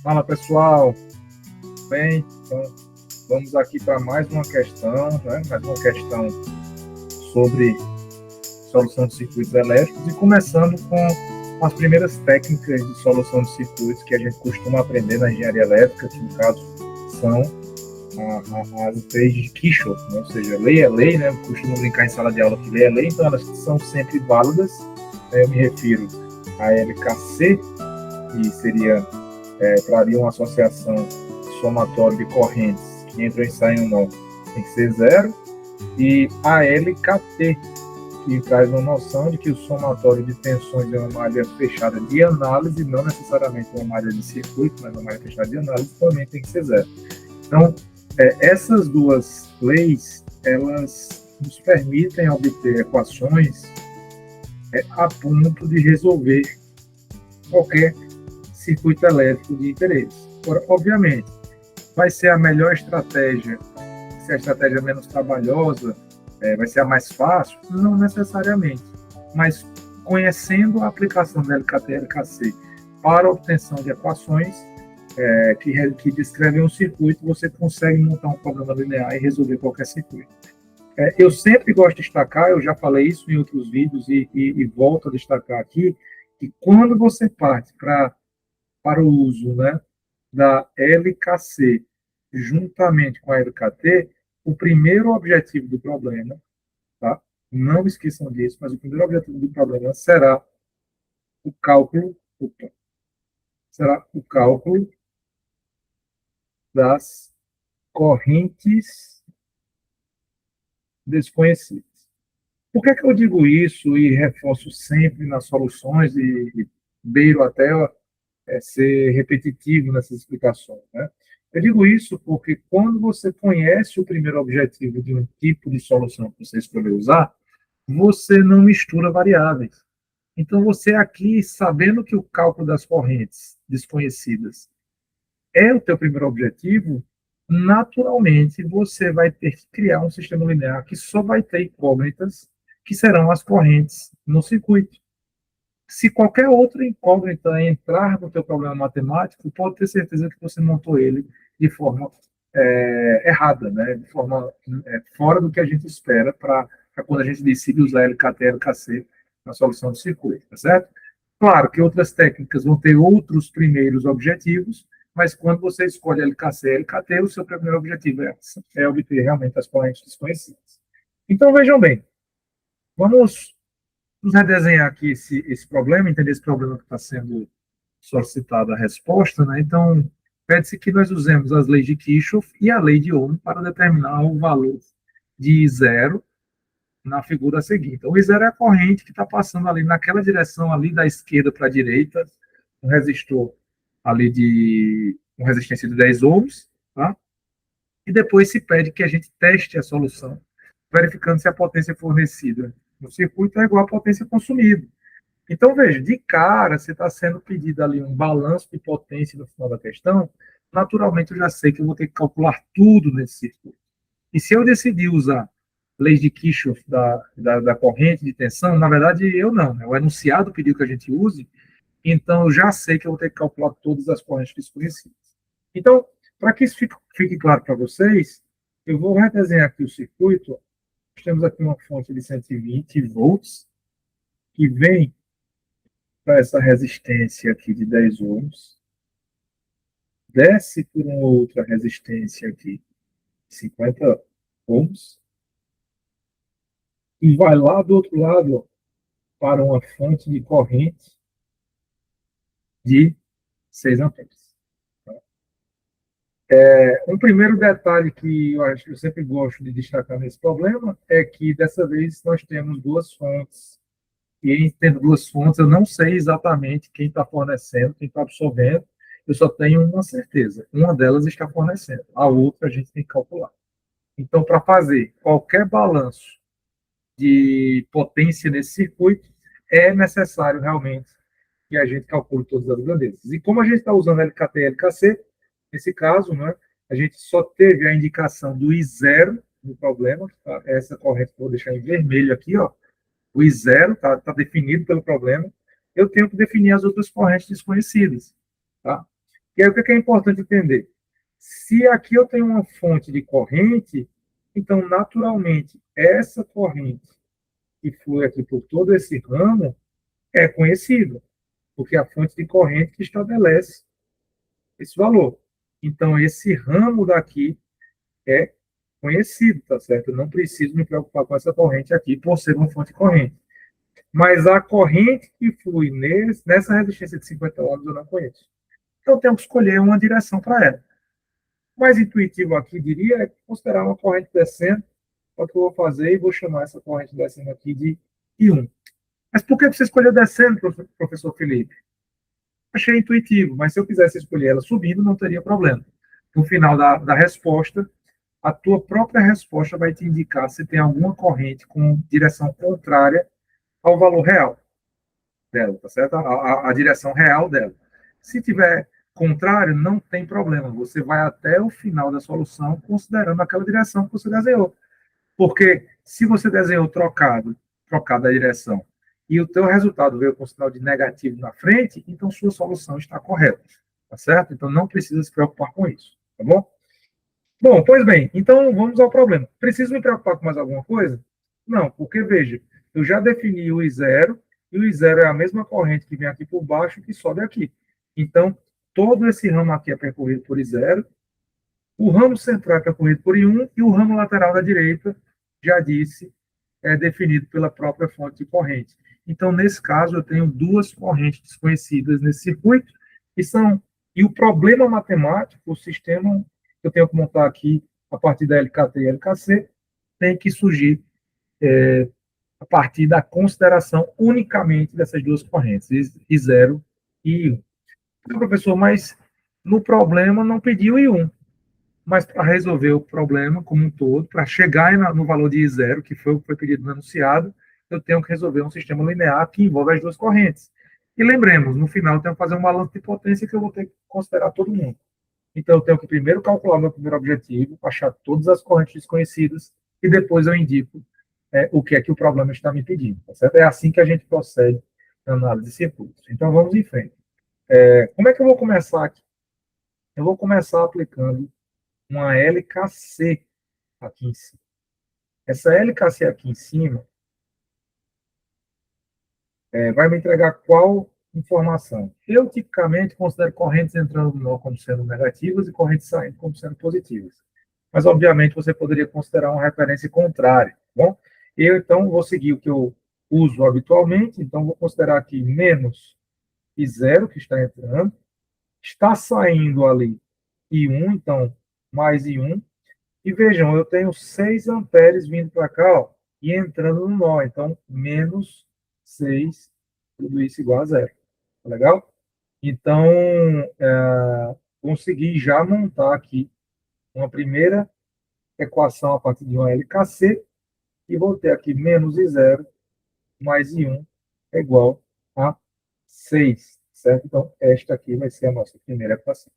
Fala pessoal, bem? Então vamos aqui para mais uma questão, né? Mais uma questão sobre solução de circuitos elétricos e começando com as primeiras técnicas de solução de circuitos que a gente costuma aprender na engenharia elétrica, que no caso são as leis de Kirchhoff, né? Ou seja, lei é lei, né? Eu costumo brincar em sala de aula que lei é lei, então elas são sempre válidas. Eu me refiro à LKC, que seria traria uma associação somatória de correntes que entram e saem no nó, tem que ser zero, e a LKT, que traz uma noção de que o somatório de tensões é uma malha fechada de análise, não necessariamente uma malha de circuito, mas uma malha fechada de análise, também tem que ser zero. Então, essas duas leis, elas nos permitem obter equações a ponto de resolver qualquer circuito elétrico de interesse. Agora, obviamente, vai ser a melhor estratégia, se a estratégia é menos trabalhosa, vai ser a mais fácil? Não necessariamente, mas conhecendo a aplicação da LKT e LKC para a obtenção de equações que descrevem um circuito, você consegue montar um problema linear e resolver qualquer circuito. Eu sempre gosto de destacar, eu já falei isso em outros vídeos e volto a destacar aqui, que quando você parte para o uso, né, da LKC juntamente com a LKT, o primeiro objetivo do problema, tá? Não esqueçam disso, mas o primeiro objetivo do problema será o cálculo, das correntes desconhecidas. Por que eu digo isso e reforço sempre nas soluções e beiro até ser repetitivo nessas explicações, né? Eu digo isso porque quando você conhece o primeiro objetivo de um tipo de solução que você escolheu usar, você não mistura variáveis. Então, você aqui, sabendo que o cálculo das correntes desconhecidas é o teu primeiro objetivo, naturalmente você vai ter que criar um sistema linear que só vai ter incógnitas, que serão as correntes no circuito. Se qualquer outra incógnita entrar no teu problema matemático, pode ter certeza que você montou ele de forma errada, né? De forma fora do que a gente espera para quando a gente decide usar LKT e LKC na solução do circuito, tá certo? Claro que outras técnicas vão ter outros primeiros objetivos, mas quando você escolhe LKC e LKT, o seu primeiro objetivo é obter realmente as correntes desconhecidas. Então, vejam bem, vamos redesenhar aqui esse problema, entender esse problema que está sendo solicitada a resposta, né? Então, pede-se que nós usemos as leis de Kirchhoff e a lei de Ohm para determinar o valor de zero na figura a seguir. Então, o zero é a corrente que está passando ali naquela direção ali da esquerda para a direita, um resistor ali de uma resistência de 10 ohms, tá? E depois se pede que a gente teste a solução, verificando se a potência fornecida no circuito é igual à potência consumida. Então, veja, de cara, se está sendo pedido ali um balanço de potência no final da questão, naturalmente eu já sei que eu vou ter que calcular tudo nesse circuito. E se eu decidir usar leis de Kirchhoff da corrente de tensão, na verdade eu não, né? O enunciado pediu que a gente use, então eu já sei que eu vou ter que calcular todas as correntes desconhecidas. Então, para que isso fique claro para vocês, eu vou redesenhar aqui o circuito. Nós temos aqui uma fonte de 120 volts, que vem para essa resistência aqui de 10 ohms, desce por uma outra resistência aqui, 50 ohms, e vai lá do outro lado para uma fonte de corrente de 6 amperes. Um primeiro detalhe que eu sempre gosto de destacar nesse problema é que, dessa vez, nós temos duas fontes. E em tendo duas fontes, eu não sei exatamente quem está fornecendo, quem está absorvendo, eu só tenho uma certeza. Uma delas está fornecendo, a outra a gente tem que calcular. Então, para fazer qualquer balanço de potência nesse circuito, é necessário realmente que a gente calcule todas as grandezas. E como a gente está usando LKT e LKC, nesse caso, né, a gente só teve a indicação do I0 no problema, tá? Essa corrente vou deixar em vermelho aqui, ó. O I0 está definido pelo problema. Eu tenho que definir as outras correntes desconhecidas. Tá? E aí o que é importante entender? Se aqui eu tenho uma fonte de corrente, então, naturalmente, essa corrente que flui aqui por todo esse ramo é conhecida, porque é a fonte de corrente que estabelece esse valor. Então, esse ramo daqui é conhecido, tá certo? Eu não preciso me preocupar com essa corrente aqui por ser uma fonte corrente. Mas a corrente que flui nessa resistência de 50 ohms eu não conheço. Então, eu tenho que escolher uma direção para ela. O mais intuitivo aqui, diria, é considerar uma corrente descendo. É o que eu vou fazer e vou chamar essa corrente descendo aqui de I1. Mas por que você escolheu descendo, professor Felipe? Achei intuitivo, mas se eu quisesse escolher ela subindo, não teria problema. No final da resposta, a tua própria resposta vai te indicar se tem alguma corrente com direção contrária ao valor real dela, tá certo? A direção real dela. Se tiver contrário, não tem problema. Você vai até o final da solução considerando aquela direção que você desenhou. Porque se você desenhou trocado a direção, e o teu resultado veio com sinal de negativo na frente, então sua solução está correta, tá certo? Então não precisa se preocupar com isso, tá bom? Bom, pois bem, então vamos ao problema. Preciso me preocupar com mais alguma coisa? Não, porque veja, eu já defini o I0, e o I0 é a mesma corrente que vem aqui por baixo e que sobe aqui. Então, todo esse ramo aqui é percorrido por I0, o ramo central é percorrido por I1 e o ramo lateral da direita, já disse, é definido pela própria fonte de corrente. Então, nesse caso, eu tenho duas correntes desconhecidas nesse circuito, e o problema matemático, o sistema que eu tenho que montar aqui, a partir da LKT e LKC, tem que surgir a partir da consideração unicamente dessas duas correntes, I0 e I1. Professor, mas no problema não pediu I1. Mas para resolver o problema como um todo, para chegar no valor de I0, que foi o que foi pedido no enunciado, eu tenho que resolver um sistema linear que envolve as duas correntes. E lembremos, no final eu tenho que fazer um balanço de potência que eu vou ter que considerar todo mundo. Então eu tenho que primeiro calcular o meu primeiro objetivo, achar todas as correntes desconhecidas, e depois eu indico o que é que o problema está me pedindo. Tá certo? É assim que a gente procede na análise de circuitos. Então vamos em frente. Como é que eu vou começar aqui? Eu vou começar aplicando uma LKC aqui em cima. Essa LKC aqui em cima vai me entregar qual informação? Eu, tipicamente, considero correntes entrando no nó como sendo negativas e correntes saindo como sendo positivas. Mas, obviamente, você poderia considerar uma referência contrária. Tá bom? Eu, então, vou seguir o que eu uso habitualmente. Então, vou considerar aqui menos I0, que está entrando. Está saindo ali I1, então, mais I1. E vejam, eu tenho 6 amperes vindo para cá, ó, e entrando no nó. Então, menos 6, tudo isso igual a zero. Tá legal? Então, consegui já montar aqui uma primeira equação a partir de uma LKC, e vou ter aqui menos I0 mais I1 é igual a 6, certo? Então, esta aqui vai ser a nossa primeira equação.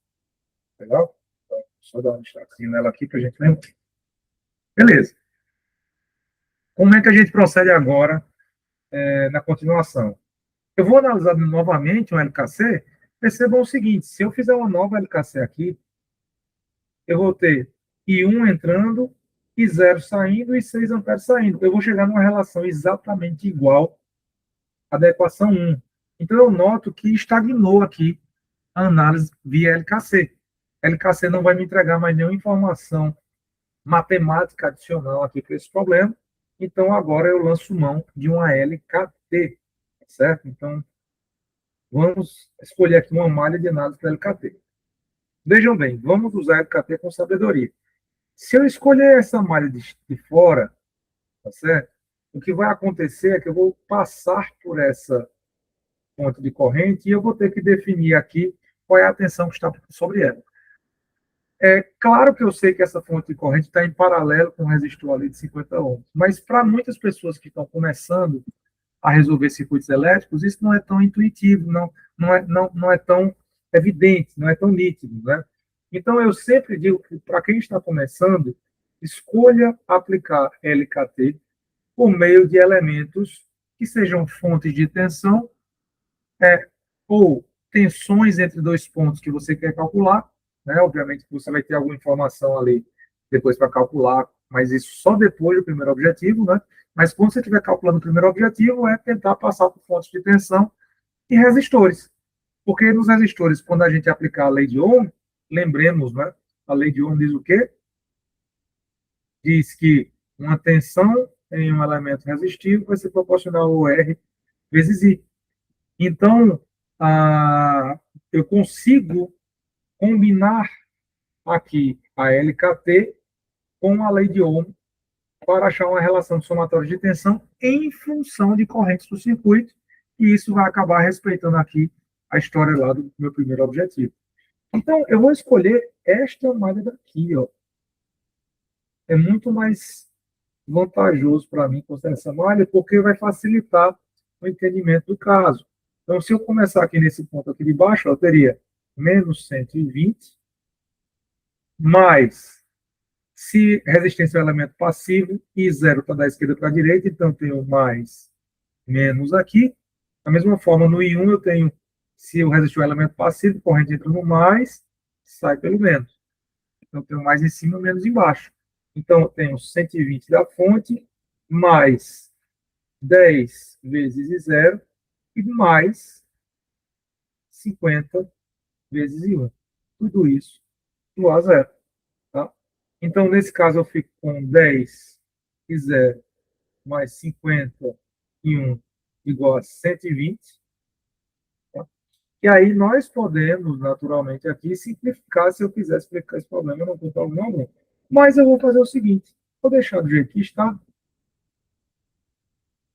Legal? Então, só dar um destaque nela aqui para a gente lembrar. Beleza. Como é que a gente procede agora na continuação? Eu vou analisar novamente um LKC. Percebam o seguinte: se eu fizer uma nova LKC aqui, eu vou ter I1 entrando, I0 saindo e 6 amperes saindo. Eu vou chegar numa relação exatamente igual à da equação 1. Então, eu noto que estagnou aqui a análise via LKC. LKC não vai me entregar mais nenhuma informação matemática adicional aqui para esse problema. Então, agora eu lanço mão de uma LKT, certo? Então, vamos escolher aqui uma malha de análise para LKT. Vejam bem, vamos usar LKT com sabedoria. Se eu escolher essa malha de fora, tá certo? O que vai acontecer é que eu vou passar por essa fonte de corrente e eu vou ter que definir aqui qual é a tensão que está sobre ela. É claro que eu sei que essa fonte de corrente está em paralelo com o resistor ali de 50 ohms, mas para muitas pessoas que estão começando a resolver circuitos elétricos, isso não é tão intuitivo, não é tão evidente, não é tão nítido, né? Então, eu sempre digo que, para quem está começando, escolha aplicar LKT por meio de elementos que sejam fontes de tensão ou tensões entre dois pontos que você quer calcular, né? Obviamente que você vai ter alguma informação ali depois para calcular, mas isso só depois do primeiro objetivo, né? Mas quando você estiver calculando o primeiro objetivo, é tentar passar por fontes de tensão e resistores. Porque nos resistores, quando a gente aplicar a lei de Ohm, lembremos, né? A lei de Ohm diz o quê? Diz que uma tensão em um elemento resistivo vai ser proporcional ao R vezes I. Então, eu consigo combinar aqui a LKT com a lei de Ohm para achar uma relação somatória de tensão em função de correntes do circuito, e isso vai acabar respeitando aqui a história lá do meu primeiro objetivo. Então, eu vou escolher esta malha daqui, ó. É muito mais vantajoso para mim considerar essa malha, porque vai facilitar o entendimento do caso. Então, se eu começar aqui nesse ponto aqui de baixo, eu teria menos 120, mais, se resistência é um elemento passivo, e zero está da esquerda para a direita, então eu tenho mais, menos aqui. Da mesma forma, no I1 eu tenho, se o resistor é um elemento passivo, corrente entra no mais, sai pelo menos. Então eu tenho mais em cima, menos embaixo. Então eu tenho 120 da fonte, mais 10 vezes zero, e mais 50 vezes I1. Tudo isso igual a zero. Tá? Então, nesse caso, eu fico com 10 e 0 mais 51 igual a 120. Tá? E aí nós podemos, naturalmente, aqui simplificar. Se eu quiser explicar esse problema, eu não tenho problema algum. Mas eu vou fazer o seguinte: vou deixar do jeito que está,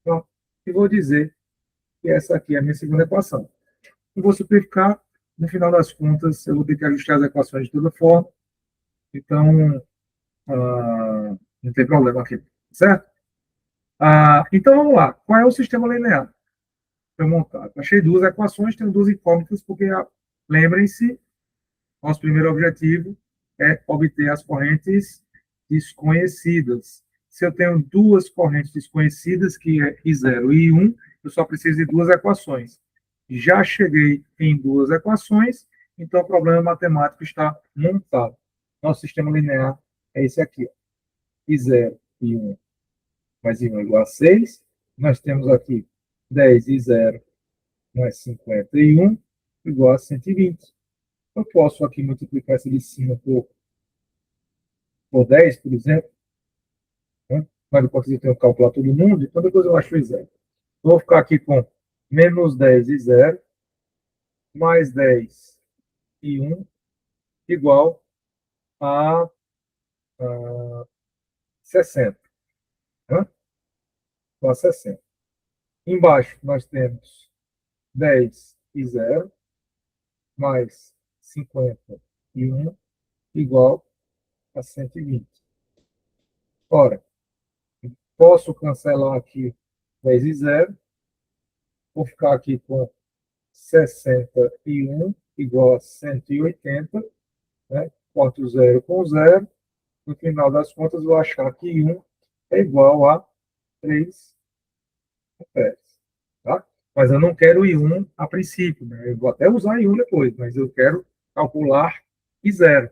tá? E vou dizer que essa aqui é a minha segunda equação. Eu vou simplificar. No final das contas, eu vou ter que ajustar as equações de toda forma. Então, não tem problema aqui, certo? Então, vamos lá. Qual é o sistema linear? Foi montado. Achei duas equações, tenho duas incógnitas, porque, lembrem-se, nosso primeiro objetivo é obter as correntes desconhecidas. Se eu tenho duas correntes desconhecidas, que é I0 e I1, eu só preciso de duas equações. Já cheguei em duas equações, então o problema matemático está montado. Nosso sistema linear é esse aqui. I0 e I1 mais I1 igual a 6. Nós temos aqui 10 e 0 mais 51 igual a 120. Eu posso aqui multiplicar esse de cima por 10, por exemplo. Né? Mas depois eu tenho que calcular todo mundo, então depois eu acho o zero. Vou ficar aqui com menos 10 e 0, mais 10 e 1, igual a 60. Né? Igual a 60. Embaixo nós temos 10 e 0, mais 51, igual a 120. Ora, posso cancelar aqui 10 e 0, vou ficar aqui com 61 igual a 180, né? Corto 0 com 0. No final das contas, vou achar que 1 é igual a 3 amperes. Tá? Mas eu não quero I1 a princípio. Né? Eu vou até usar I1 depois, mas eu quero calcular I0.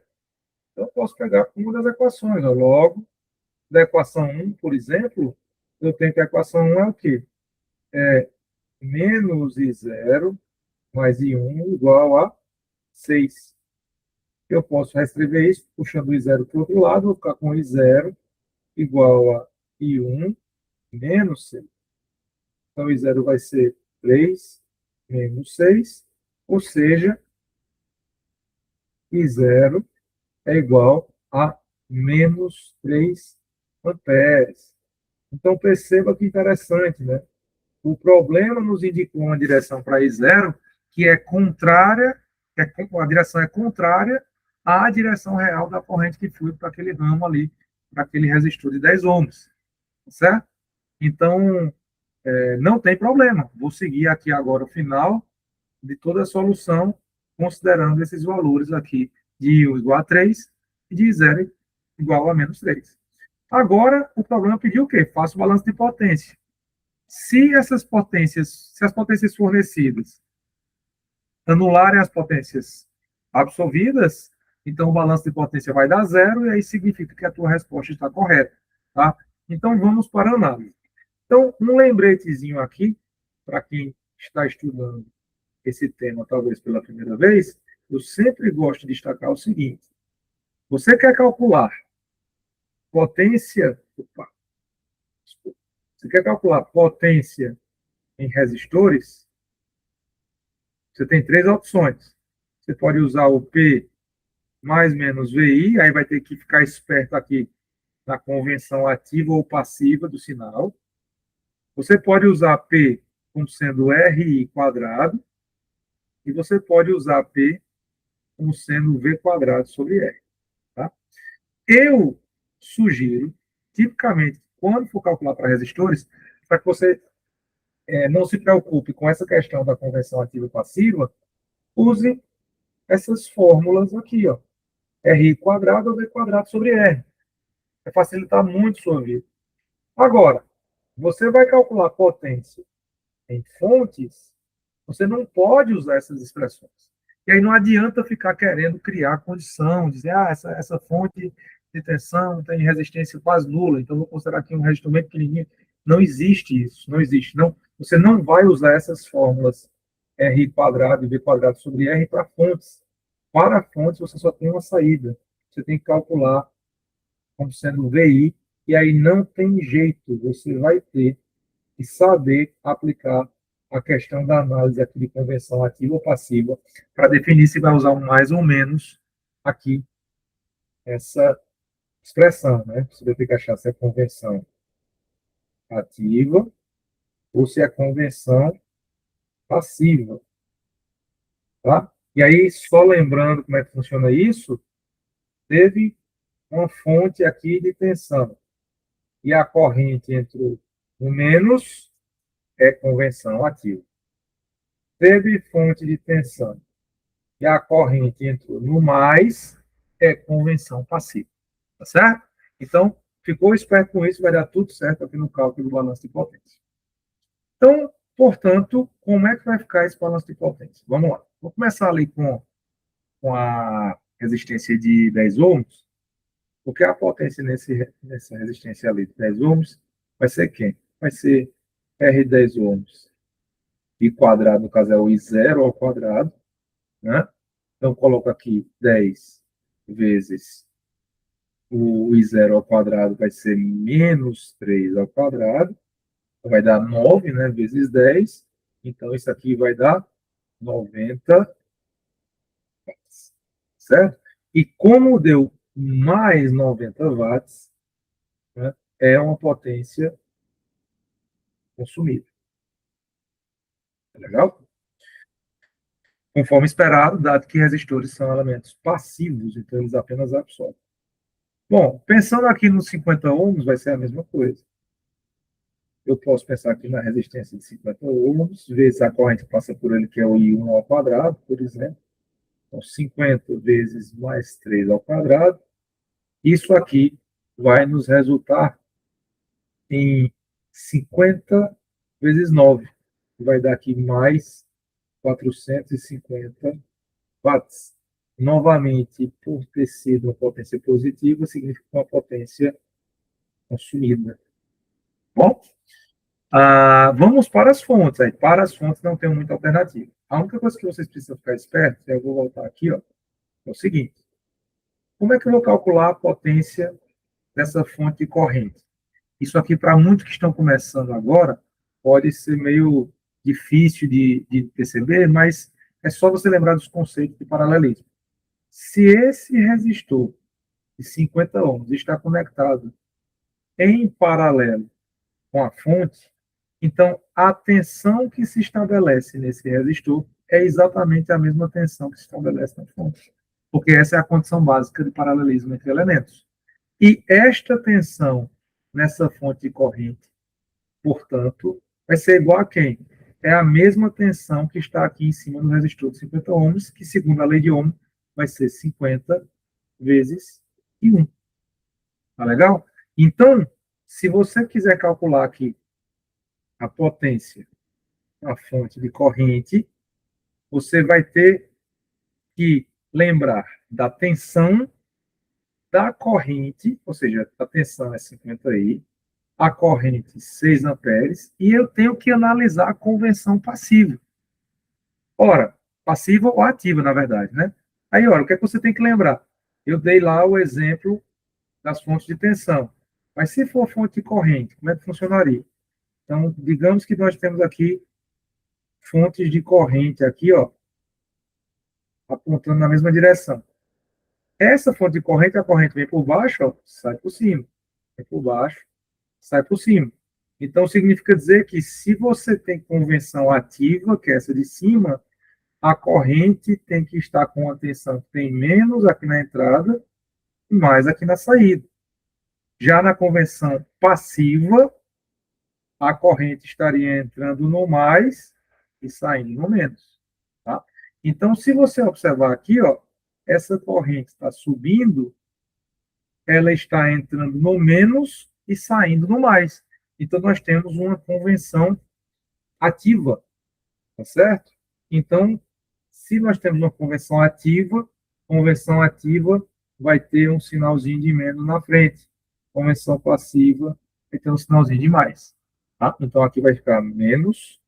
Então, eu posso pegar uma das equações. Ó. Logo, da equação 1, por exemplo, eu tenho que a equação 1 é o quê? É menos I0 mais I1 igual a 6. Eu posso reescrever isso puxando o I0 para o outro lado, vou ficar com I0 igual a I1 menos 6. Então, I0 vai ser 3 menos 6, ou seja, I0 é igual a menos 3 amperes. Então, perceba que interessante, né? O problema nos indicou uma direção para I0 que é contrária, a direção é contrária à direção real da corrente que flui para aquele ramo ali, para aquele resistor de 10 ohms, certo? Então, não tem problema. Vou seguir aqui agora o final de toda a solução, considerando esses valores aqui de I igual a 3 e de 0 igual a menos 3. Agora, o problema pediu o quê? Faça o balanço de potência. Se as potências fornecidas anularem as potências absorvidas, então o balanço de potência vai dar zero, e aí significa que a tua resposta está correta. Tá? Então, vamos para a análise. Então, um lembretezinho aqui, para quem está estudando esse tema, talvez pela primeira vez, eu sempre gosto de destacar o seguinte: você quer calcular potência, opa, desculpa, você quer calcular potência em resistores, você tem três opções. Você pode usar o P mais menos VI, aí vai ter que ficar esperto aqui na convenção ativa ou passiva do sinal. Você pode usar P como sendo RI quadrado, e você pode usar P como sendo V quadrado sobre R. Tá? Eu sugiro, tipicamente, quando for calcular para resistores, para que você não se preocupe com essa questão da convenção ativa e passiva, use essas fórmulas aqui, ó. RI quadrado ou V quadrado sobre R. Vai facilitar muito sua vida. Agora, você vai calcular potência em fontes, você não pode usar essas expressões. E aí não adianta ficar querendo criar condição, dizer, essa fonte de tensão tem resistência quase nula, então vou considerar aqui um resistor bem pequenininho. Não existe isso, não existe. Não, você não vai usar essas fórmulas R quadrado e V quadrado sobre R para fontes. Para fontes, você só tem uma saída. Você tem que calcular como sendo VI, e aí não tem jeito, você vai ter que saber aplicar a questão da análise aqui de convenção ativa ou passiva para definir se vai usar um mais ou menos aqui essa expressão, né? Você vai ter que achar se é convenção ativa ou se é convenção passiva, tá? E aí, só lembrando como é que funciona isso, teve uma fonte aqui de tensão e a corrente entrou no menos, é convenção ativa. Teve fonte de tensão e a corrente entrou no mais, é convenção passiva. Tá certo? Então, ficou esperto com isso, vai dar tudo certo aqui no cálculo do balanço de potência. Então, portanto, como é que vai ficar esse balanço de potência? Vamos lá. Vou começar ali com a resistência de 10 ohms, porque a potência nessa resistência ali de 10 ohms vai ser quem? Vai ser R10 ohms I quadrado, no caso é o I0 ao quadrado, né? Então, coloco aqui 10 vezes o I0 ao quadrado vai ser menos 3 ao quadrado, vai dar 9, né, vezes 10. Então, isso aqui vai dar 90 watts, certo? E como deu mais 90 watts, né, é uma potência consumida. Tá legal? Conforme esperado, dado que resistores são elementos passivos, então eles apenas absorvem. Bom, pensando aqui nos 50 ohms, vai ser a mesma coisa. Eu posso pensar aqui na resistência de 50 ohms, vezes a corrente que passa por ele, que é o I1 ao quadrado, por exemplo. Então, 50 vezes mais 3 ao quadrado. Isso aqui vai nos resultar em 50 vezes 9, que vai dar aqui mais 450 watts. Novamente, por ter sido uma potência positiva, significa uma potência consumida. Bom, vamos para as fontes. Aí, para as fontes não tem muita alternativa. A única coisa que vocês precisam ficar espertos, eu vou voltar aqui, ó, é o seguinte: como é que eu vou calcular a potência dessa fonte de corrente? Isso aqui, para muitos que estão começando agora, pode ser meio difícil de perceber, mas é só você lembrar dos conceitos de paralelismo. Se esse resistor de 50 ohms está conectado em paralelo com a fonte, então a tensão que se estabelece nesse resistor é exatamente a mesma tensão que se estabelece na fonte, porque essa é a condição básica de paralelismo entre elementos. E esta tensão nessa fonte de corrente, portanto, vai ser igual a quem? É a mesma tensão que está aqui em cima do resistor de 50 ohms, que segundo a lei de Ohm vai ser 50 vezes I1. Tá legal? Então, se você quiser calcular aqui a potência da fonte de corrente, você vai ter que lembrar da tensão da corrente, ou seja, a tensão é 50I, a corrente 6 amperes, e eu tenho que analisar a convenção passiva. Ora, passiva ou ativa, na verdade, né? Aí, ora, o que é que você tem que lembrar? Eu dei lá o exemplo das fontes de tensão. Mas se for fonte de corrente, como é que funcionaria? Então, digamos que nós temos aqui fontes de corrente aqui, ó, apontando na mesma direção. Essa fonte de corrente, a corrente vem por baixo, ó, sai por cima. Vem por baixo, sai por cima. Então, significa dizer que se você tem convenção ativa, que é essa de cima, a corrente tem que estar com a tensão que tem menos aqui na entrada e mais aqui na saída. Já na convenção passiva, a corrente estaria entrando no mais e saindo no menos. Tá? Então, se você observar aqui, ó, essa corrente está subindo, ela está entrando no menos e saindo no mais. Então, nós temos uma convenção ativa, tá certo? Então, se nós temos uma convenção ativa vai ter um sinalzinho de menos na frente. Convenção passiva vai ter um sinalzinho de mais. Tá? Então, aqui vai ficar menos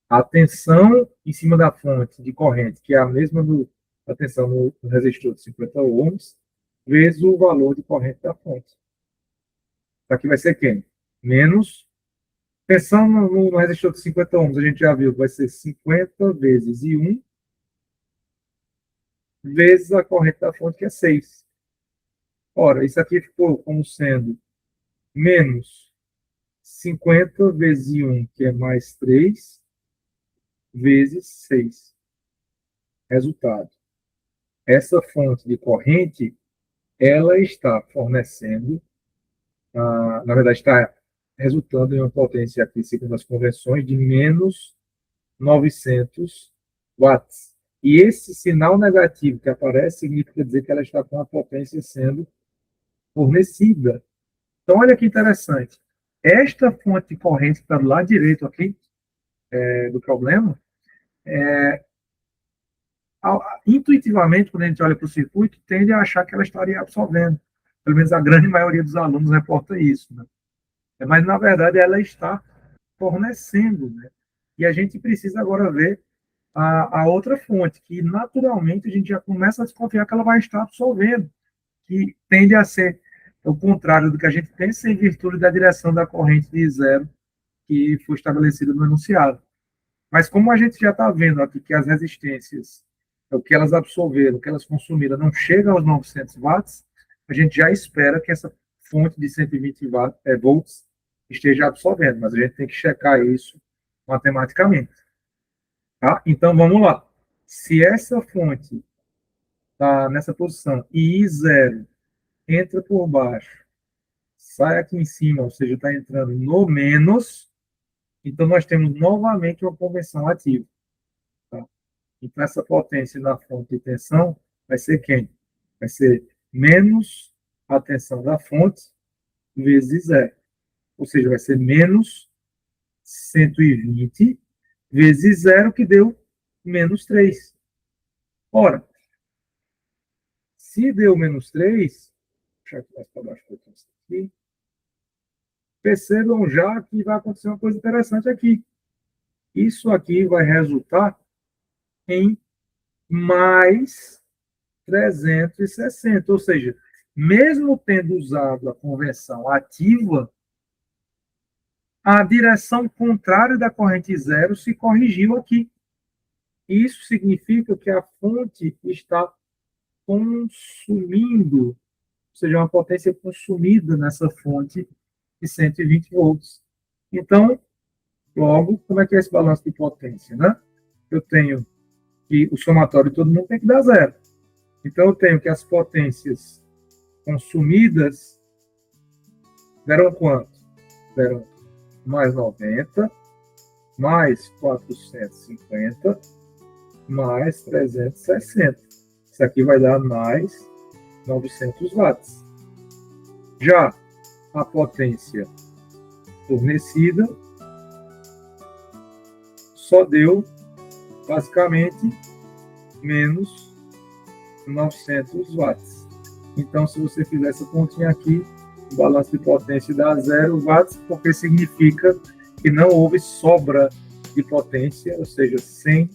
a tensão em cima da fonte de corrente, que é a mesma da tensão no resistor de 50 ohms, vezes o valor de corrente da fonte. Aqui vai ser quem? Menos. Tensão no resistor de 50 ohms, a gente já viu que vai ser 50 vezes I1 vezes a corrente da fonte, que é 6. Ora, isso aqui ficou como sendo menos 50 vezes I1, que é mais 3, vezes 6. Resultado. Essa fonte de corrente, ela está fornecendo, na verdade, está resultando em uma potência aqui, segundo as convenções, de menos 900 watts. E esse sinal negativo que aparece significa dizer que ela está com a potência sendo fornecida. Então, olha que interessante. Esta fonte de corrente que está do lado direito aqui do problema, intuitivamente, quando a gente olha para o circuito, tende a achar que ela estaria absorvendo. Pelo menos a grande maioria dos alunos reporta isso. Né? Mas, na verdade, ela está fornecendo. Né? E a gente precisa agora ver a outra fonte, que naturalmente a gente já começa a desconfiar que ela vai estar absorvendo, que tende a ser o contrário do que a gente pensa em virtude da direção da corrente de zero que foi estabelecida no enunciado. Mas como a gente já está vendo aqui que as resistências, o que elas absorveram, o que elas consumiram, não chega aos 900 watts, a gente já espera que essa fonte de 120 volts esteja absorvendo, mas a gente tem que checar isso matematicamente. Tá? Então, vamos lá. Se essa fonte está nessa posição e I0 entra por baixo, sai aqui em cima, ou seja, está entrando no menos, então nós temos novamente uma convenção ativa. Tá? Então, essa potência na fonte de tensão vai ser quem? Vai ser menos a tensão da fonte vezes zero. Ou seja, vai ser menos 120 vezes zero, que deu menos 3. Ora, se deu menos 3, deixa eu puxar mais para baixo aqui, percebam já que vai acontecer uma coisa interessante aqui. Isso aqui vai resultar em mais 360, ou seja, mesmo tendo usado a convenção ativa, a direção contrária da corrente zero se corrigiu aqui. Isso significa que a fonte está consumindo, ou seja, uma potência consumida nessa fonte de 120 volts. Então, logo, como é que é esse balanço de potência, né? Eu tenho que o somatório de todo mundo tem que dar zero. Então, eu tenho que as potências consumidas deram quanto? Deram mais 90, mais 450, mais 360. Isso aqui vai dar mais 900 watts. Já a potência fornecida só deu basicamente menos 900 watts. Então, se você fizer essa continha aqui, o balanço de potência dá 0 watts, porque significa que não houve sobra de potência, ou seja, sem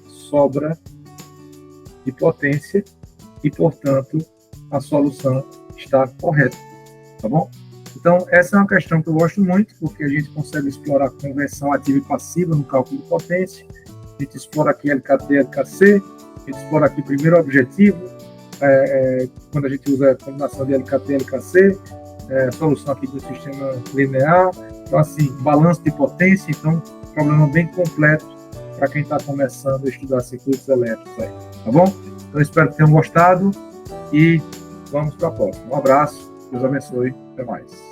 sobra de potência, e, portanto, a solução está correta, tá bom? Então, essa é uma questão que eu gosto muito, porque a gente consegue explorar a conversão ativa e passiva no cálculo de potência, a gente explora aqui LKT e LKC, a gente explora aqui primeiro o objetivo, quando a gente usa a combinação de LKT e LKC, solução aqui do sistema linear, então, assim, balanço de potência, então, problema bem completo para quem está começando a estudar circuitos elétricos aí, tá bom? Então, espero que tenham gostado e vamos para a próxima. Um abraço, Deus abençoe, até mais.